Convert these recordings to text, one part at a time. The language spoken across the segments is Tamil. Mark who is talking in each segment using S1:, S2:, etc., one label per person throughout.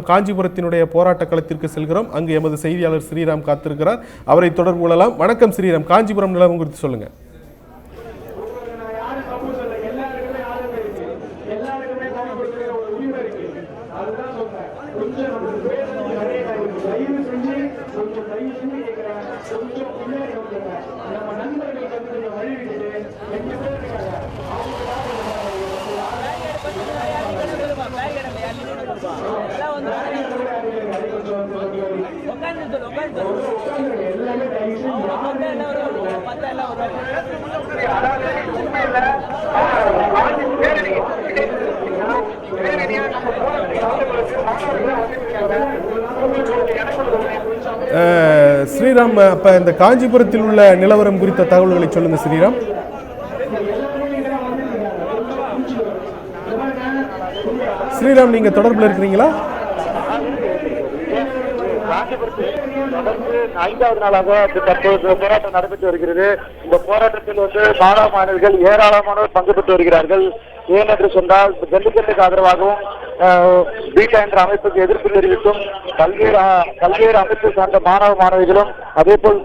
S1: காஞ்சிபுரத்தினுடைய போராட்ட களத்திற்கு செல்கிறோம். அங்கு எமது செய்தியாளர் ஸ்ரீராம் காத்திருக்கிறார். அவரை தொடர்பு கொள்ளலாம். வணக்கம் ஸ்ரீராம், காஞ்சிபுரம் நிலவரம் குறித்து சொல்லுங்க. ஸ்ரீராம், அப்ப இந்த காஞ்சிபுரத்தில் உள்ள நிலவரம் குறித்த தகவல்களை சொல்லுங்க ஸ்ரீராம். ஸ்ரீராம், நீங்க தொடர்பில் இருக்கிறீங்களா?
S2: தொடர்ந்து 5வது நாளாக தற்போது போராட்டம் நடைபெற்று வருகிறது. இந்த போராட்டத்தில் மாணவ மாணவிகள் ஏராளமானோர் பங்கு பெற்று வருகிறார்கள். ஏனென்று சொன்னால் ஜல்லிக்கட்டுக்கு ஆதரவாகவும் பீட்டா என்ற அமைப்புக்கு எதிர்ப்பு தெரிவித்தும் பல்வேறு அமைப்பை சார்ந்த மாணவ மாணவிகளும் அதே போல்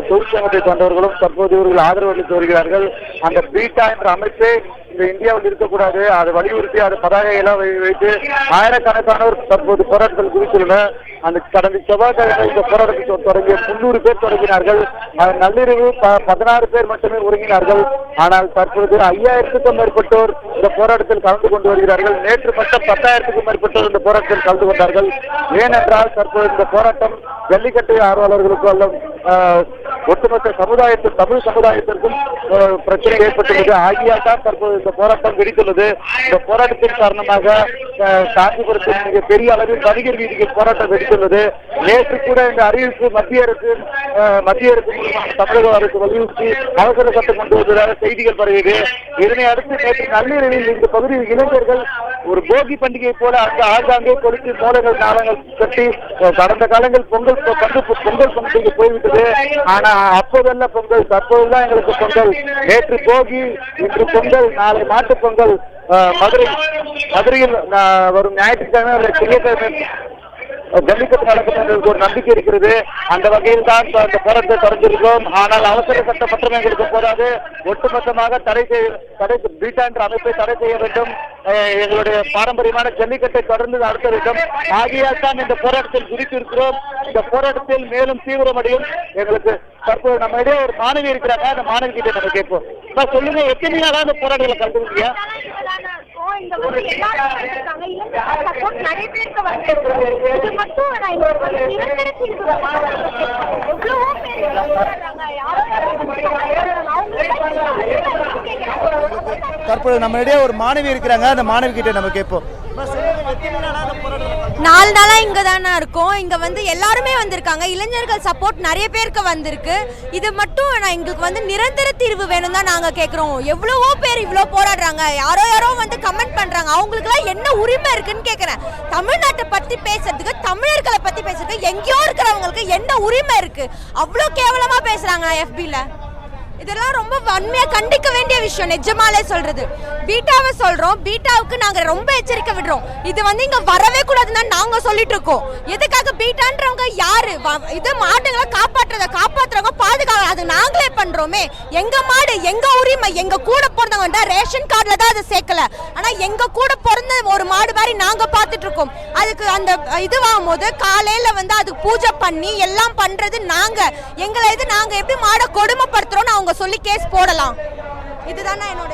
S2: தொழிற்சங்கத்தை சார்ந்தவர்களும் தற்போது இவர்கள் ஆதரவு அளித்து வருகிறார்கள். அந்த பீட்டா என்ற அமைப்பை இந்த இந்தியாவில் இருக்கக்கூடாது, அதை வலியுறுத்தி அது பதாகையெல்லாம் வைத்து ஆயிரக்கணக்கானோர் தற்போது போராட்டத்தில் குவித்துள்ளனர். அந்த கடந்த செவ்வாய்க்கிழமை இந்த போராட்டத்தில் தொடங்கிய 300 பேர் தொடங்கினார்கள். நள்ளிரவு 16 பேர் மட்டுமே ஒருங்கினார்கள். ஆனால் தற்போது 5000க்கும் மேற்பட்டோர் இந்த போராட்டத்தில் கலந்து கொண்டு வருகிறார்கள். நேற்று மட்டும் 10,000க்கும் மேற்பட்டோர் இந்த போராட்டத்தில் கலந்து கொண்டார்கள். ஏனென்றால் தற்போது இந்த போராட்டம் ஜல்லிக்கட்டு ஆர்வலர்களுக்கு அல்ல ஒட்டுமொத்த சமுதாயத்தில் தமிழ் சமுதாயத்திற்கும் பிரச்சனை ஏற்பட்டுள்ளது. ஆகியால் தான் தற்போது இந்த போராட்டம் வெடித்துள்ளது. இந்த போராட்டத்தின் காரணமாக காஞ்சிபுரத்தில் மிக பெரிய அளவில் வணிகர் வீதியில் போராட்டம் வெடித்துள்ளது. நேற்று கூட இந்த அறிவிப்பு மத்திய அரசு தமிழக அரசு வலியுறுத்தி அவசர சட்டம் கொண்டு வருவதாக செய்திகள் பரவியது. இதனை அடுத்து நேற்று நள்ளிரவில் இந்த பகுதியில் இளைஞர்கள் ஒரு போகி பண்டிகை போல அந்த ஆங்காங்கே கொளுத்தி மோளங்கள் நாளங்கள் கட்டி கடந்த காலங்கள் பொங்கல் பண்டிகை போய்விட்டது. ஆனா அப்போதல்ல பொங்கல், தற்போதுதான் எங்களுக்கு பொங்கல். நேற்று போகி, இன்று பொங்கல், நாளை மாட்டு பொங்கல். மதுரையில் வரும் ஞாயிற்றுக்கிழமை திங்கட்கிழமை ஜல்லிக்கட்டு நடக்கும் என்ற ஒரு நம்பிக்கை இருக்கிறது. அந்த வகையில் தான் அந்த போராட்டத்தை தொடர்ந்திருக்கிறோம். ஆனால் அவசர சட்டம் மட்டுமே எங்களுக்கு போதாது. ஒட்டுமொத்தமாக பீட்டா என்ற அமைப்பை தடை செய்ய வேண்டும். எங்களுடைய பாரம்பரியமான ஜல்லிக்கட்டை தொடர்ந்து நடத்த வேண்டும். ஆகியால் தான் இந்த போராட்டத்தில் குறித்திருக்கிறோம். இந்த போராட்டத்தில் மேலும் தீவிரமடையும். எங்களுக்கு தற்போது நம்ம இடையே ஒரு மாணவி இருக்கிறாங்க. அந்த மாணவி கிட்ட நம்ம கேட்போம். சொல்லுங்க, எத்தனை நாளா இந்த போராட்டங்களை கலந்துருக்கீங்க? தற்போது நம்ம இடையே ஒரு மாணவி இருக்கிறாங்க. அந்த மாணவி கிட்ட நம்ம கேட்போம்.
S3: 4 நாளா இங்க தானே இருக்கோம். இங்க எல்லாருமே வந்திருக்காங்க. இளைஞர்கள் சப்போர்ட் நிறைய பேருக்கு வந்திருக்கு. இது மட்டும் எங்களுக்கு நிரந்தர தீர்வு வேணும் தான் நாங்க கேட்கிறோம். எவ்வளவோ பேர் இவ்வளோ போராடுறாங்க. யாரோ கமெண்ட் பண்றாங்க. அவங்களுக்கு எல்லாம் என்ன உரிமை இருக்குன்னு கேட்கிறேன். தமிழ்நாட்டை பத்தி பேசுறதுக்கு, தமிழர்களை பத்தி பேசுறதுக்கு எங்கேயோ இருக்கிறவங்களுக்கு என்ன உரிமை இருக்கு? அவ்வளோ கேவலமா பேசுறாங்க FB-ல. இதெல்லாம் ரொம்ப வன்மையா கண்டிக்க வேண்டிய விஷயம். நிஜமாலே சொல்றது. பீட்டாவை சொல்றோம், பீட்டாவுக்கு நாங்க ரொம்ப எச்சரிக்கை விடுறோம். இது இங்க வரவே கூடாதுன்னு நாங்க சொல்லிட்டு இருக்கோம். எதுக்காக பீட்டான்றவங்க யாரு? இது மாடுகளை காப்பாற்றுறவங்க பாதுகாக்க அது நாங்களே பண்றோமே. எங்க மாடு, எங்க உரிமை. எங்க கூட பிறந்தவங்க ரேஷன் கார்டுல தான் அதை சேர்க்கல. ஆனா எங்க கூட பிறந்த ஒரு மாடு மாதிரி நாங்க பாத்துட்டு இருக்கோம். அதுக்கு அந்த இதுவாகும் போது காலையில அதுக்கு பூஜை பண்ணி எல்லாம் பண்றது நாங்க. எங்களை நாங்க எப்படி மாடை கொடுமைப்படுத்துறோம் அவங்க சொல்லி கேஸ் போடலாம். இதுதானே என்னோட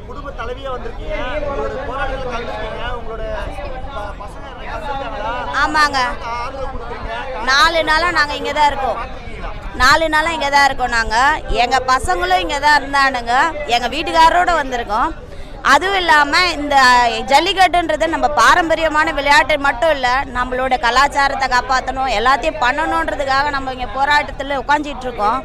S2: குடும்ப தலைவியா வந்திருக்கீங்க. உங்களோட போராட்டத்துல கலந்துருக்கீங்க. உங்களோட பசங்க
S4: ஆமாங்க, 4 நாளா நாங்க இங்க தான் இருக்கோம். 4 நாளா இங்க தான் இருக்கோம். நாங்க எங்க பசங்களும் இங்க தான் இருந்தானுங்க. எங்க வீட்டுக்காரரோட வந்திருக்கோம். அதுவும் இல்லாமல் இந்த ஜல்லிக்கட்டுன்றது நம்ம பாரம்பரியமான விளையாட்டு மட்டும் இல்லை, நம்மளோட கலாச்சாரத்தை காப்பாற்றணும், எல்லாத்தையும் பண்ணணுன்றதுக்காக நம்ம இங்கே போராட்டத்தில் உட்காந்துட்டு இருக்கோம்.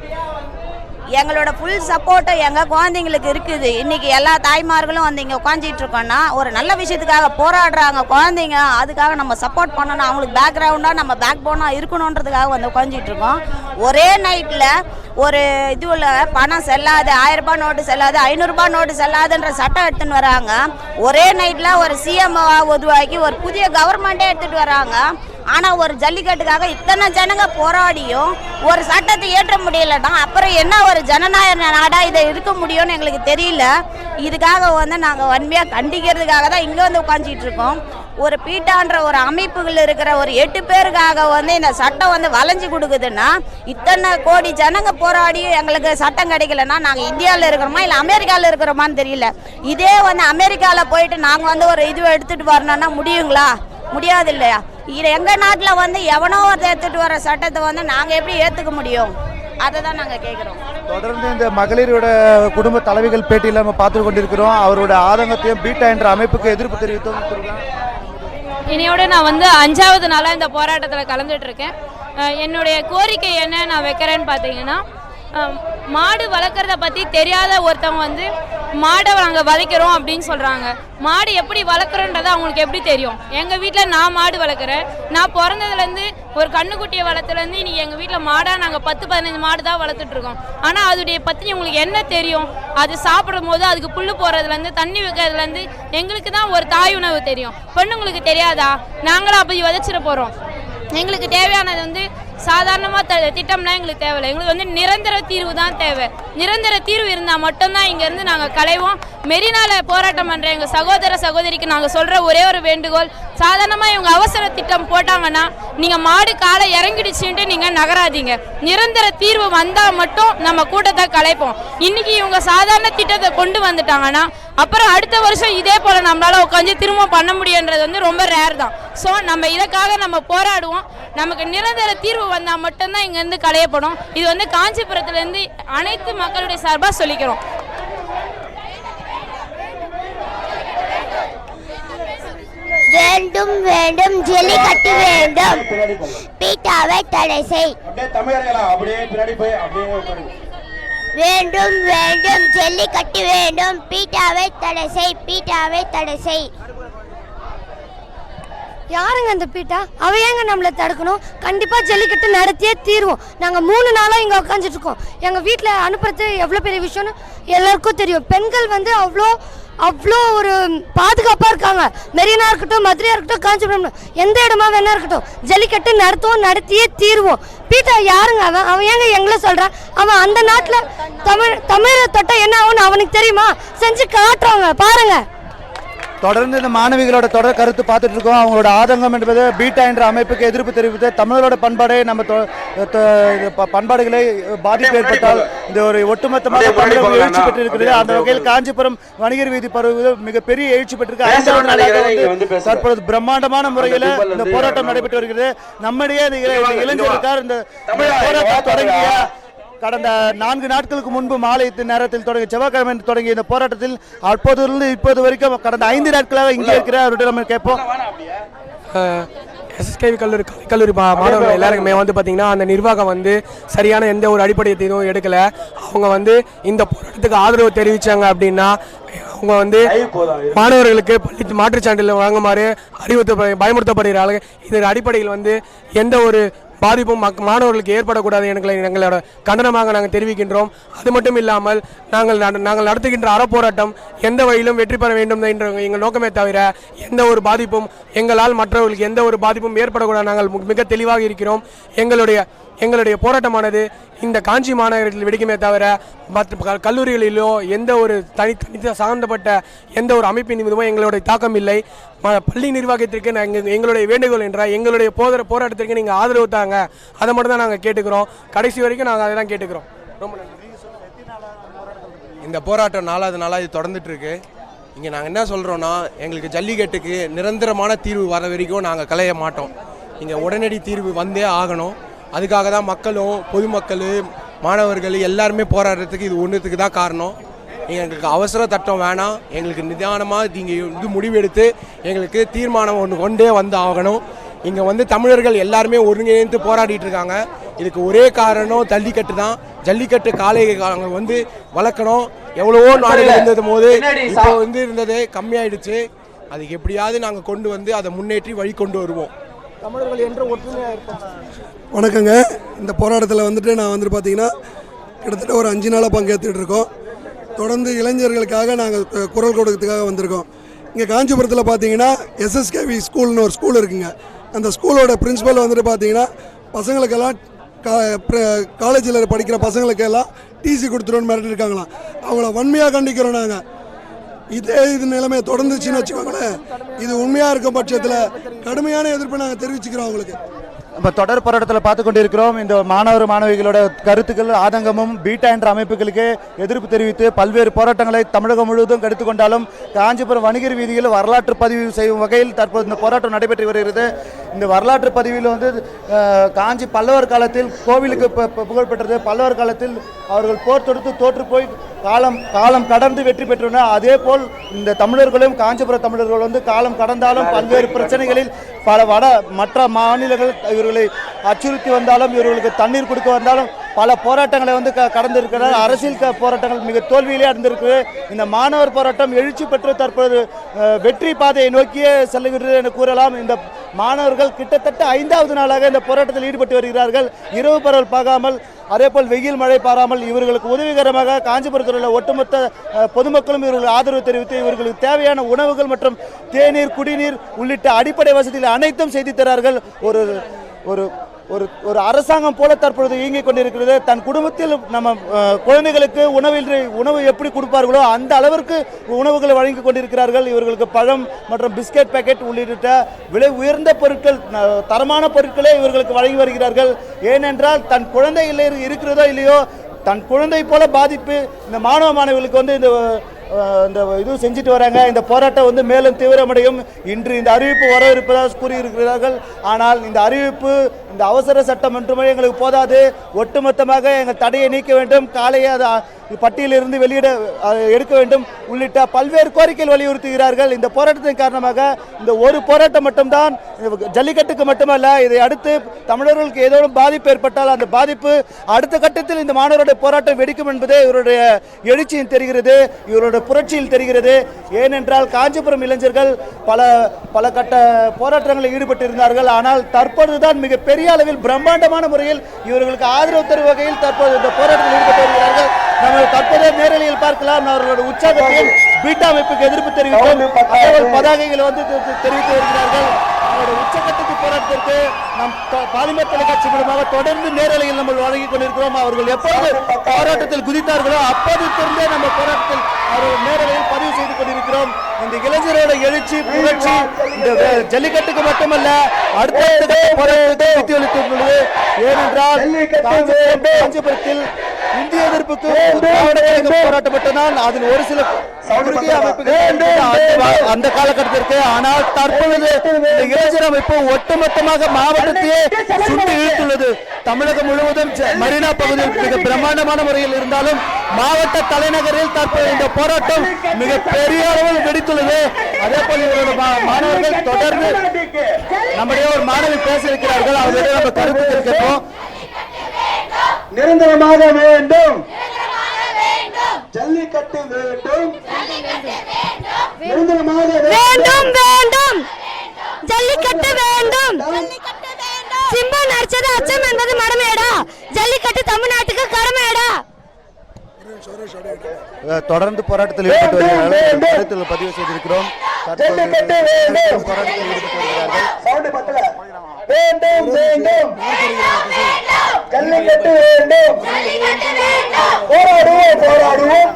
S4: எங்களோட ஃபுல் சப்போர்ட்டும் எங்கள் குழந்தைங்களுக்கு இருக்குது. இன்றைக்கி எல்லா தாய்மார்களும் வந்து இங்கே உட்காந்துட்டு இருக்கோன்னா ஒரு நல்ல விஷயத்துக்காக போராடுறாங்க குழந்தைங்க. அதுக்காக நம்ம சப்போர்ட் பண்ணணும், அவங்களுக்கு பேக்ரவுண்டாக நம்ம பேக் போனாக இருக்கணுன்றதுக்காக வந்து உட்காந்துட்டு இருக்கோம். ஒரே நைட்டில் ஒரு இதுவில் பணம் செல்லாது, 1000 ரூபாய் நோட்டு செல்லாது, 500 ரூபாய் நோட்டு செல்லாதுன்ற சட்டம் எடுத்துன்னு வராங்க. ஒரே நைட்டில் ஒரு சிஎம் உருவாக்கி ஒரு புதிய கவர்மெண்ட்டே எடுத்துகிட்டு வராங்க. ஆனால் ஒரு ஜல்லிக்கட்டுக்காக இத்தனை ஜனங்க போராடியும் ஒரு சட்டத்தை ஏற்ற முடியலன்னா அப்புறம் என்ன ஒரு ஜனநாயக நாடாக இதை இருக்க முடியும்னு எங்களுக்கு தெரியல. இதுக்காக வந்து நாங்கள் வன்மையாக கண்டிக்கிறதுக்காக தான் இங்கே வந்து உட்காந்துட்டு இருக்கோம். ஒரு பீட்டான்ற ஒரு அமைப்புகள் இருக்கிற ஒரு 8 பேருக்காக வந்து இந்த சட்டம் வந்து வளைஞ்சு கொடுக்குதுன்னா இத்தனை கோடி ஜனங்க போராடியும் எங்களுக்கு சட்டம் கிடைக்கலன்னா நாங்கள் இந்தியாவில் இருக்கிறோமா இல்லை அமெரிக்காவில் இருக்கிறோமான்னு தெரியல. இதே வந்து அமெரிக்காவில் போயிட்டு நாங்கள் வந்து ஒரு இது எடுத்துகிட்டு வரணும்னா முடியுங்களா? முடியாது இல்லையா? இது எங்கள் நாட்டில் வந்து எவனோ ஒருத்தர் எடுத்துகிட்டு வர சட்டத்தை வந்து நாங்கள் எப்படி ஏற்றுக்க முடியும்? அதை தான் நாங்கள் கேட்குறோம்.
S5: தொடர்ந்து இந்த மகளிரோட குடும்ப தலைவிகள் பேட்டியில் நம்ம பார்த்து கொண்டிருக்கிறோம். அவரோட ஆதங்கத்தையும் பீட்டா என்ற அமைப்புக்கு எதிர்ப்பு தெரிவித்தோம்.
S6: இனியோட நான் வந்து 5வது நாளாக இந்த போராட்டத்தில் கலந்துட்டு இருக்கேன். என்னுடைய கோரிக்கை என்ன நான் வைக்கிறேன்னு பார்த்தீங்கன்னா, மாடு வளர்க்குறத பற்றி தெரியாத ஒருத்தவங்க வந்து மாடை நாங்கள் வளர்க்குறோம் அப்படின்னு சொல்கிறாங்க. மாடு எப்படி வளர்க்குறோன்றதை அவங்களுக்கு எப்படி தெரியும்? எங்கள் வீட்டில் நான் மாடு வளர்க்குறேன். நான் பிறந்ததுலேருந்து ஒரு கண்ணுக்குட்டியை வளர்த்துலேருந்து இன்றைக்கி எங்கள் வீட்டில் மாடாக நாங்கள் 10-15 மாடு தான் வளர்த்துட்ருக்கோம். ஆனால் அதோடைய பற்றி உங்களுக்கு என்ன தெரியும்? அது சாப்பிடும் போது அதுக்கு புல் போடுறதுலேருந்து தண்ணி வைக்கிறதுலேருந்து எங்களுக்கு தான் ஒரு தாய் உணவு தெரியும். பெண்ணுங்களுக்கு தெரியாதா? நாங்களும் அப்படி விதைச்சிட போகிறோம். எங்களுக்கு தேவையானது வந்து சாதாரணமாக திட்டம்லாம் எங்களுக்கு தேவையில்லை. எங்களுக்கு வந்து நிரந்தர தீர்வு தான் தேவை. நிரந்தர தீர்வு இருந்தால் மட்டும்தான் இங்கேருந்து நாங்கள் களைவோம். மெரினாவில் போராட்டம் பண்ணுற எங்கள் சகோதர சகோதரிக்கு நாங்கள் சொல்கிற ஒரே ஒரு வேண்டுகோள், சாதாரணமாக இவங்க அவசர திட்டம் போட்டாங்கன்னா நீங்கள் மாடு காலை இறங்கிடுச்சுன்ட்டு நீங்கள் நகராதீங்க. நிரந்தர தீர்வு வந்தால் மட்டும் நம்ம கூட்டத்தை கலைப்போம். இன்றைக்கி இவங்க சாதாரண திட்டத்தை கொண்டு வந்துட்டாங்கன்னா அப்புறம் அடுத்த வருஷம் இதே போல் நம்மளால் உட்காந்து திரும்ப பண்ண முடியுன்றது வந்து ரொம்ப ரேர் தான். ஸோ நம்ம இதுக்காக நம்ம போராடுவோம். நமக்கு நிரந்தர தீர்வு வந்தால் மட்டும்தான் இங்கேருந்து களையப்படும். இது வந்து காஞ்சிபுரத்துலேருந்து அனைத்து மக்களுடைய சார்பாக சொல்லிக்கிறோம்.
S7: வேண்டும் வேண்டும் ஜல்லிக்கட்டு வேண்டும், பீட்டாவை தடை செய். வேண்டும் வேண்டும் ஜல்லிக்கட்டு வேண்டும், பீட்டாவை தடை செய், பீட்டாவை தடை செய்.
S8: யாருங்க அந்த பீட்டா? அவ ஏங்க நம்மளை தடுக்கணும்? கண்டிப்பாக ஜல்லிக்கட்டு நடத்தியே தீர்வோம். நாங்கள் 3 நாளாக இங்கே உட்காந்துட்டு இருக்கோம். எங்கள் வீட்டில் அனுப்புறது எவ்வளோ பெரிய விஷயம்னு எல்லாருக்கும் தெரியும். பெண்கள் வந்து அவ்வளோ ஒரு பாதுகாப்பாக இருக்காங்க. மெரினா இருக்கட்டும், மதுரையாக இருக்கட்டும், காஞ்சிபுரம், எந்த இடமா வேணா இருக்கட்டும், ஜல்லிக்கட்டு நடத்துவோம், நடத்தியே தீர்வோம். பீட்டா யாருங்க அவன் ஏங்க எங்களை சொல்கிறான்? அவன் அந்த நாட்டில் தமிழை தொட்டால் என்ன ஆகும்னு அவனுக்கு தெரியுமா? செஞ்சு காட்டுறாங்க பாருங்க.
S5: தொடர்ந்து இந்த மாணவிகளோட தொடர் கருத்து பார்த்துட்டு இருக்கோம். அவங்களோட ஆதங்கம் என்பது பீட்டா என்ற அமைப்புக்கு எதிர்ப்பு தெரிவித்து தமிழரோட பண்பாடை நம்ம பண்பாடுகளை பாதிப்பு ஏற்பட்டால் இந்த ஒரு ஒட்டுமொத்தமாக தமிழகம் எழுச்சி பெற்று இருக்கிறது. அந்த வகையில் காஞ்சிபுரம் வணிகர் வீதி பருவ மிகப்பெரிய எழுச்சி பெற்றிருக்கு. 5வது நாளாக வந்து தற்பொழுது பிரம்மாண்டமான முறையில் இந்த போராட்டம் நடைபெற்று வருகிறது. நம்முடைய இளைஞர்களுக்காக இந்த போராட்டம் தொடங்கிய கடந்த 4 நாட்களுக்கு முன்பு மாலை நேரத்தில் தொடங்கி செவ்வாய்க்கிழமை தொடங்கிய இந்த போராட்டத்தில் அப்போதிலிருந்து இப்போது வரைக்கும் கடந்த 5 நாட்களாக இங்கே இருக்கிற அவர்கிட்ட நம்ம கேட்போம்.
S9: எஸ்எஸ்கேவி கல்லூரி மாணவர்கள் எல்லாருக்குமே வந்து பார்த்திங்கன்னா அந்த நிர்வாகம் வந்து சரியான எந்த ஒரு அடிப்படையத்தையும் எடுக்கலை. அவங்க வந்து இந்த போராட்டத்துக்கு ஆதரவு தெரிவித்தாங்க அப்படின்னா அவங்க வந்து மாணவர்களுக்கு பள்ளி மாற்றுச்சான்றிதழ் வழங்குமாறு பயமுறுத்தப்படுகிறார்கள். இதன் அடிப்படையில் வந்து எந்த ஒரு பாதிப்பும் மாணவர்களுக்கு ஏற்படக்கூடாது எங்களோட கண்டனமாக நாங்கள் தெரிவிக்கின்றோம். அது மட்டும் இல்லாமல் நாங்கள் நடத்துகின்ற அறப்போராட்டம் எந்த வழியிலும் வெற்றி பெற வேண்டும் என்ற எங்கள் நோக்கமே தவிர எந்த ஒரு பாதிப்பும் எங்களால் மற்றவர்களுக்கு எந்த ஒரு பாதிப்பும் ஏற்படக்கூடாது. நாங்கள் மிக தெளிவாக இருக்கிறோம். எங்களுடைய போராட்டமானது இந்த காஞ்சி மாநகரத்தில் வெடிக்குமே தவிர மற்ற கல்லூரிகளிலோ எந்த ஒரு தனித்த சார்ந்தப்பட்ட எந்த ஒரு அமைப்பின் மீதுமோ எங்களுடைய தாக்கம் இல்லை. பள்ளி நிர்வாகத்திற்கு எங்களுடைய வேண்டுகோள் என்றால் எங்களுடைய போராட்டத்திற்கு நீங்கள் ஆதரவு தாங்க, அதை மட்டும் தான் நாங்கள் கேட்டுக்கிறோம். கடைசி வரைக்கும் நாங்கள் அதை தான் கேட்டுக்கிறோம். ரொம்ப நன்றி.
S10: இந்த போராட்டம் 4வது நாளாக இது தொடர்ந்துட்டு இருக்கு. இங்கே நாங்கள் என்ன சொல்கிறோன்னா, எங்களுக்கு ஜல்லிக்கட்டுக்கு நிரந்தரமான தீர்வு வர வரைக்கும் நாங்கள் களைய மாட்டோம். இங்கே உடனடி தீர்வு வந்தே ஆகணும். அதுக்காக தான் மக்களும் பொதுமக்கள் மாணவர்கள் எல்லாருமே போராடுறதுக்கு இது ஒன்றுத்துக்கு தான் காரணம். எங்களுக்கு அவசர சட்டம் வேணாம். எங்களுக்கு நிதானமாக நீங்கள் இது முடிவெடுத்து எங்களுக்கு தீர்மானம் ஒன்று கொண்டே வந்து ஆகணும். இங்கே வந்து தமிழர்கள் எல்லாருமே ஒருங்கிணைந்து போராடிட்டு இருக்காங்க. இதுக்கு ஒரே காரணம் ஜல்லிக்கட்டு தான். ஜல்லிக்கட்டு காளை வந்து வளர்க்கணும். எவ்வளவோ நாடுகள் இருந்தது போது இப்போ வந்து இருந்தது கம்மியாயிடுச்சு. அதுக்கு எப்படியாவது நாங்கள் கொண்டு வந்து அதை முன்னேற்றி வழி கொண்டு வருவோம்.
S9: தமிழர்கள் என்ற ஒற்றுமையாக இருப்போம்.
S11: வணக்கங்க. இந்த போராட்டத்தில் வந்துட்டு நான் வந்துட்டு பார்த்தீங்கன்னா கிட்டத்தட்ட ஒரு 5 நாளாக பங்கேற்றுட்டு இருக்கோம். தொடர்ந்து இளைஞர்களுக்காக நாங்கள் குரல் கொடுக்கறதுக்காக வந்திருக்கோம். இங்கே காஞ்சிபுரத்தில் பார்த்தீங்கன்னா SSKV ஸ்கூல்னு ஒரு ஸ்கூல் இருக்குங்க. அந்த ஸ்கூலோட பிரின்சிபல் வந்துட்டு பார்த்தீங்கன்னா பசங்களுக்கெல்லாம் காலேஜில் படிக்கிற பசங்களுக்கெல்லாம் டிசி கொடுத்துருவோன்னு மிரட்டி இருக்காங்களாம். அவங்கள வன்மையாக கண்டிக்கிறோம் நாங்கள். இது நிலைமை தொடர்ந்துச்சுன்னு வச்சுக்கோங்களேன், இது உண்மையாக இருக்கும் பட்சத்தில் கடுமையான எதிர்ப்பை நாங்கள் தெரிவிச்சுக்கிறோம் அவங்களுக்கு.
S5: நம்ம தொடர் போராட்டத்தில் பார்த்து கொண்டிருக்கிறோம். இந்த மாணவிகளோட கருத்துக்கள் ஆதங்கமும் பீட்டா என்ற அமைப்புகளுக்கு எதிர்ப்பு தெரிவித்து பல்வேறு போராட்டங்களை தமிழகம் முழுவதும் எடுத்துக்கொண்டாலும் காஞ்சிபுரம் வணிகர் வீதியில் வரலாற்று பதிவு செய்யும் வகையில் தற்போது இந்த போராட்டம் நடைபெற்று வருகிறது. இந்த வரலாற்று பதிவில் வந்து காஞ்சி பல்லவர் காலத்தில் கோவிலுக்கு புகழ்பெற்றது. பல்லவர் காலத்தில் அவர்கள் போர் தொடுத்து தோற்று போய் காலம் கடந்து வெற்றி பெற்றுள்ளனர். அதே போல் இந்த தமிழர்களும் காஞ்சிபுர தமிழர்கள் வந்து காலம் கடந்தாலும் பல்வேறு பிரச்சனைகளில் மற்ற மாநிலங்கள் இவர்களை அச்சுறுத்தி வந்தாலும் இவர்களுக்கு தண்ணீர் கொடுக்க வந்தாலும் பல போராட்டங்களை வந்து கடந்திருக்கிறார். அரசியல் போராட்டங்கள் மிக தோல்வியிலே அடைந்திருக்கு. இந்த மாணவர் போராட்டம் எழுச்சி பெற்று தற்போது வெற்றி பாதையை நோக்கியே செல்லுகிறது என கூறலாம். இந்த மாணவர்கள் கிட்டத்தட்ட 5வது நாளாக இந்த போராட்டத்தில் ஈடுபட்டு வருகிறார்கள். இரவு பரவல் பார்க்காமல், அதேபோல் வெயில் மழை பாராமல் இவர்களுக்கு உதவிகரமாக காஞ்சிபுரத்தில் உள்ள ஒட்டுமொத்த பொதுமக்களும் இவர்களுக்கு ஆதரவு தெரிவித்து இவர்களுக்கு தேவையான உணவுகள் மற்றும் தேநீர், குடிநீர் உள்ளிட்ட அடிப்படை வசதிகள் அனைத்தும் செய்து தரார்கள். ஒரு அரசாங்கம் போல தற்பொழுது இயங்கிக் கொண்டிருக்கிறது. தன் குடும்பத்தில் நம்ம குழந்தைகளுக்கு உணவு எப்படி கொடுப்பார்களோ அந்த அளவிற்கு உணவுகளை வழங்கி கொண்டிருக்கிறார்கள். இவர்களுக்கு பழம் மற்றும் பிஸ்கட் பேக்கெட் உள்ளிட்ட விலை உயர்ந்த பொருட்கள், தரமான பொருட்களே இவர்களுக்கு வழங்கி வருகிறார்கள். ஏனென்றால் தன் குழந்தை இருக்கிறதோ இல்லையோ, தன் குழந்தை போல பாதிப்பு இந்த மாணவர்களுக்கு வந்து இந்த இது செஞ்சுட்டு வராங்க. இந்த போராட்டம் வந்து மேலும் தீவிரமடையும். இன்று இந்த அறிவிப்பு வரவிருப்பதாக கூறியிருக்கிறார்கள். ஆனால் இந்த அறிவிப்பு, இந்த அவசர சட்டம் மட்டுமே எங்களுக்கு போதாது. ஒட்டுமொத்தமாக எங்கள் தடையை நீக்க வேண்டும், காலையை பட்டியலிருந்து எடுக்க வேண்டும் உள்ளிட்ட பல்வேறு கோரிக்கைகள் வலியுறுத்துகிறார்கள். இந்த போராட்டத்தின் காரணமாக இந்த ஒரு போராட்டம் மட்டும்தான் ஜல்லிக்கட்டுக்கு மட்டுமல்ல, இதை அடுத்து தமிழர்களுக்கு ஏதோ பாதிப்பு ஏற்பட்டால் அந்த பாதிப்பு அடுத்த கட்டத்தில் இந்த மாணவருடைய போராட்டம் வெடிக்கும் என்பதே இவருடைய எழுச்சியில் தெரிகிறது, இவருடைய புரட்சியில் தெரிகிறது. ஏனென்றால் காஞ்சிபுரம் இளைஞர்கள் பல கட்ட போராட்டங்களில் ஈடுபட்டிருந்தார்கள். ஆனால் தற்போதுதான் மிக பெரிய அளவில் பிரம்மாண்டமான முறையில் இவர்களுக்கு ஆதரவு தரும் வகையில் தற்போது இந்த போராட்டத்தில் ஈடுபட்டு வருகிறார்கள். நம்ம தற்போதைய நேரலையில் பார்க்கலாம். அவர்களுடைய உற்சாகத்தையும் பீட்டா அமைப்புக்கு எதிர்ப்பு தெரிவிக்கும் பதாகைகளை வந்து தெரிவித்து வருகிறார்கள். அவருடைய உச்சக்கட்டத்து போராட்டத்திற்கு நம் பாலிமர் தொலைக்காட்சி மூலமாக தொடர்ந்து நேரலையில் நம்ம வழங்கிக் கொண்டிருக்கிறோம். அவர்கள் எப்போது போராட்டத்தில் குதித்தார்களோ அப்போது இருந்தே நம்ம போராட்டத்தில் அவர்கள் நேரலையில் பதிவு செய்து கொண்டிருக்கிறோம். இந்த இளைஞரோட எழுச்சி, புரட்சி இந்த ஜல்லிக்கட்டுக்கு மட்டுமல்ல அடுத்த போராட்டத்தை வித்தியளித்துள்ளது. ஏனென்றால் காஞ்சிபுரத்தில் இந்திய எதிர்ப்புக்கு போராட்டம் மட்டும்தான் அதில் ஒரு சில குறுகிய அமைப்புகள் அந்த காலகட்டத்திற்கு. ஆனால் தற்பொழுது இந்த இளைஞர் அமைப்பு ஒட்டுமொத்தமாக மாவட்டத்தையே சுண்டி இழுத்துள்ளது. தமிழகம் முழுவதும் மரீனா பகுதியில் மிக பிரம்மாண்டமான முறையில் இருந்தாலும் மாவட்ட தலைநகரில் தற்போது இந்த போராட்டம் மிக பெரிய அளவில் வெடித்துள்ளது. அதே போல் இவரோட மாணவர்கள் தொடர்ந்து நம்முடைய ஒரு மாணவி பேச இருக்கிறார்கள். அவர்களிடம் நம்ம கருத்து தெரிவிக்கிறோம்.
S2: நிரந்தரமாக வேண்டும், ஜல்லிக்கட்டு வேண்டும், நிரந்தரமாக
S8: வேண்டும் வேண்டும், ஜல்லிக்கட்டு வேண்டும். சிம்பா நடிச்சது அச்சம் என்பது மடமேடா, ஜல்லிக்கட்டு தமிழ்நாட்டுக்கு கடமையடா.
S5: தொடர்ந்து போராட்டத்தில் ஈடுபட்டு வருகிறார்கள். பதிவு செய்திருக்கிறோம். போராட்டத்தில் ஈடுபட்டு வருகிறார்கள்.
S2: வேண்டும் வேண்டும், ஜல்லிக்கட்டு வேண்டும், போராடுவோம் போராடுவோம்.